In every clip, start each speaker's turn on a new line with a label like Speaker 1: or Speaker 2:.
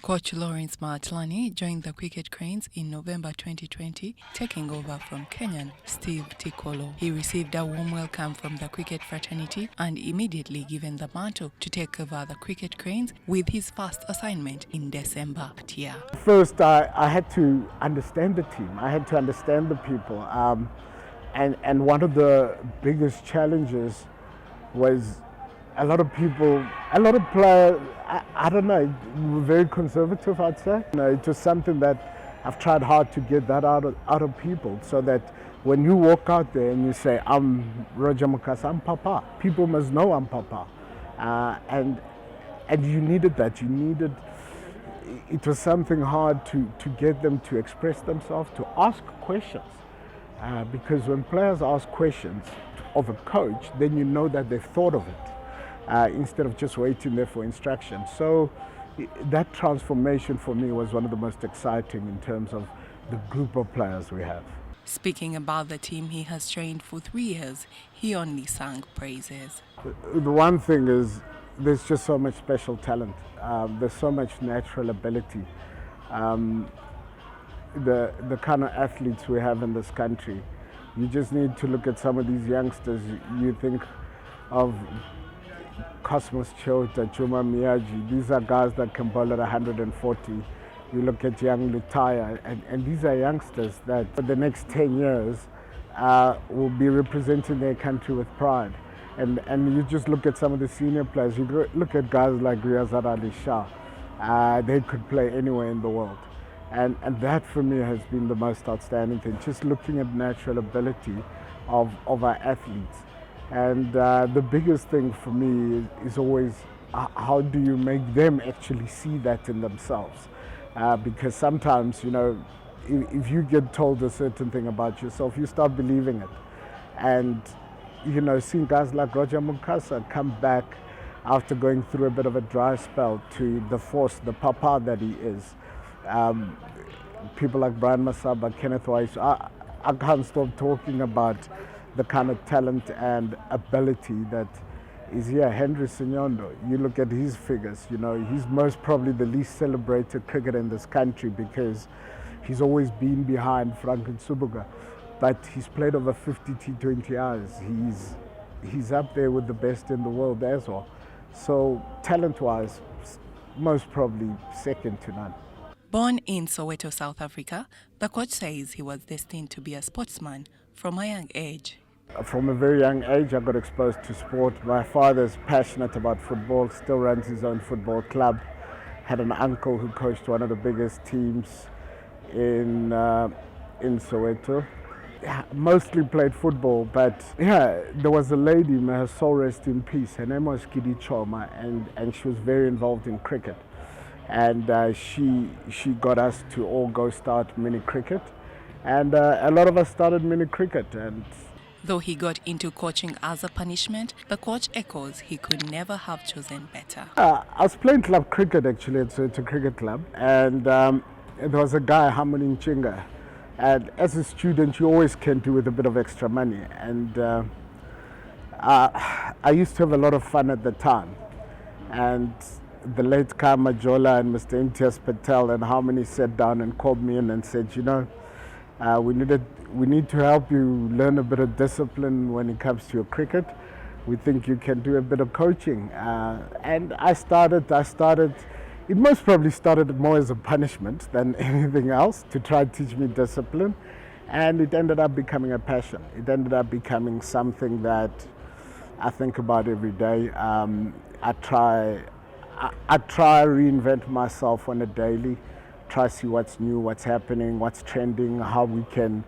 Speaker 1: Coach Lawrence Mahatlane joined the Cricket Cranes in November 2020, taking over from Kenyan Steve Tikolo. He received a warm welcome from the cricket fraternity and immediately given the mantle to take over the Cricket Cranes with his first assignment in December that year.
Speaker 2: First, I had to understand the team. I had to understand the people. And one of the biggest challenges was a lot of players, I don't know, were very conservative, I'd say. It was something that I've tried hard to get that out of people, so that when you walk out there and you say, I'm Roger Mukasa, I'm Papa, people must know I'm Papa. And you needed that. It was something hard to get them to express themselves, to ask questions. Because when players ask questions of a coach, then you know that they've thought of it. Instead of just waiting there for instruction. So that transformation for me was one of the most exciting in terms of the group of players we have.
Speaker 1: Speaking about the team he has trained for 3 years, he only sang praises.
Speaker 2: The one thing is there's just so much special talent. There's so much natural ability. The kind of athletes we have in this country, you just need to look at some of these youngsters. You think of Cosmos Chota, Chuma Miyaji. These are guys that can bowl at 140. You look at young Lutaya, and these are youngsters that for the next 10 years will be representing their country with pride. And you just look at some of the senior players. You look at guys like Riyazat Ali Shah. They could play anywhere in the world. And that for me has been the most outstanding thing, just looking at natural ability of our athletes. And the biggest thing for me is always how do you make them actually see that in themselves? Because sometimes, if you get told a certain thing about yourself, you start believing it. And, seeing guys like Roger Mukasa come back after going through a bit of a dry spell to the force, the Papa that he is. People like Brian Masaba, Kenneth Wise, I can't stop talking about the kind of talent and ability that is here. Henry Sinyondo, you look at his figures, he's most probably the least celebrated cricketer in this country because he's always been behind Frank Nsubuga, but he's played over 50 T20 hours. He's up there with the best in the world as well. So talent-wise, most probably second to none.
Speaker 1: Born in Soweto, South Africa, the coach says he was destined to be a sportsman from a young age.
Speaker 2: From a very young age, I got exposed to sport. My father's passionate about football, still runs his own football club. Had an uncle who coached one of the biggest teams in Soweto. Mostly played football, but there was a lady, may her soul rest in peace. Her name was Kidi Choma, and she was very involved in cricket. And she got us to all go start mini cricket. And a lot of us started mini cricket. And
Speaker 1: though he got into coaching as a punishment, the coach echoes he could never have chosen better.
Speaker 2: I was playing club cricket actually at a cricket club, and there was a guy, Harmony Chinga. And as a student, you always can do with a bit of extra money. And I used to have a lot of fun at the time. And the late Kama Jola and Mr. Imtiaz Patel and Harmony sat down and called me in and said, we need to help you learn a bit of discipline when it comes to your cricket. We think you can do a bit of coaching. And I started, it most probably started more as a punishment than anything else to try to teach me discipline. And it ended up becoming a passion. It ended up becoming something that I think about every day. I try reinvent myself on a daily, try to see what's new, what's happening, what's trending, how we can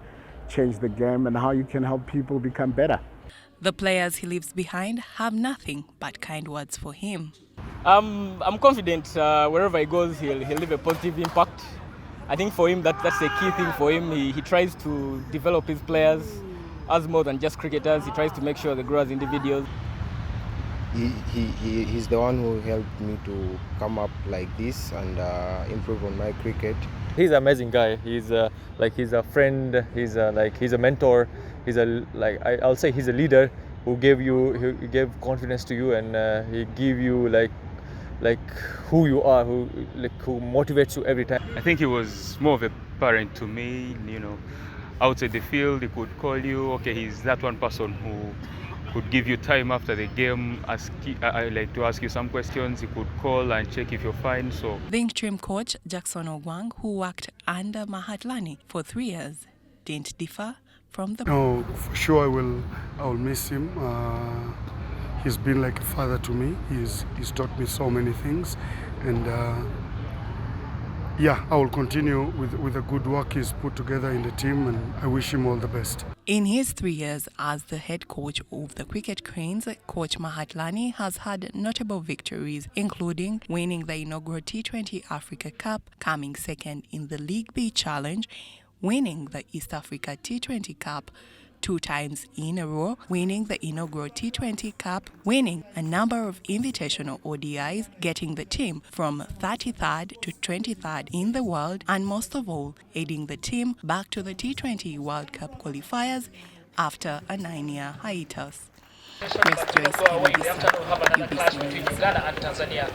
Speaker 2: change the game and how you can help people become better.
Speaker 1: The players he leaves behind have nothing but kind words for him.
Speaker 3: I'm confident wherever he goes, he'll leave a positive impact. I think for him, that's the key thing for him. He tries to develop his players as more than just cricketers. He tries to make sure they grow as individuals.
Speaker 4: He's the one who helped me to come up like this and improve on my cricket.
Speaker 5: He's an amazing guy. He's he's a friend. He's a mentor. I'll say he's a leader who gave confidence to you, and he give you like who you are, who motivates you every time?
Speaker 6: I think he was more of a parent to me, you know. Outside the field, he could call you. Okay, he's that one person who could give you time after the game. I like to ask you some questions. He could call and check if you're fine. So
Speaker 1: The interim coach, Jackson Ogwang, who worked under Mahatlane for 3 years, didn't differ from the...
Speaker 7: No, for sure I will miss him. He's been like a father to me. He's taught me so many things, and yeah, I will continue with the good work he's put together in the team, and I wish him all the best.
Speaker 1: In his 3 years as the head coach of the Cricket Cranes, Coach Mahatlane has had notable victories, including winning the inaugural T20 Africa Cup, coming second in the League B Challenge, winning the East Africa T20 Cup 2 times in a row, winning the inaugural T20 Cup, winning a number of invitational ODIs, getting the team from 33rd to 23rd in the world, and most of all, aiding the team back to the T20 World Cup qualifiers after a 9-year hiatus. Grace Joyce, UBC News.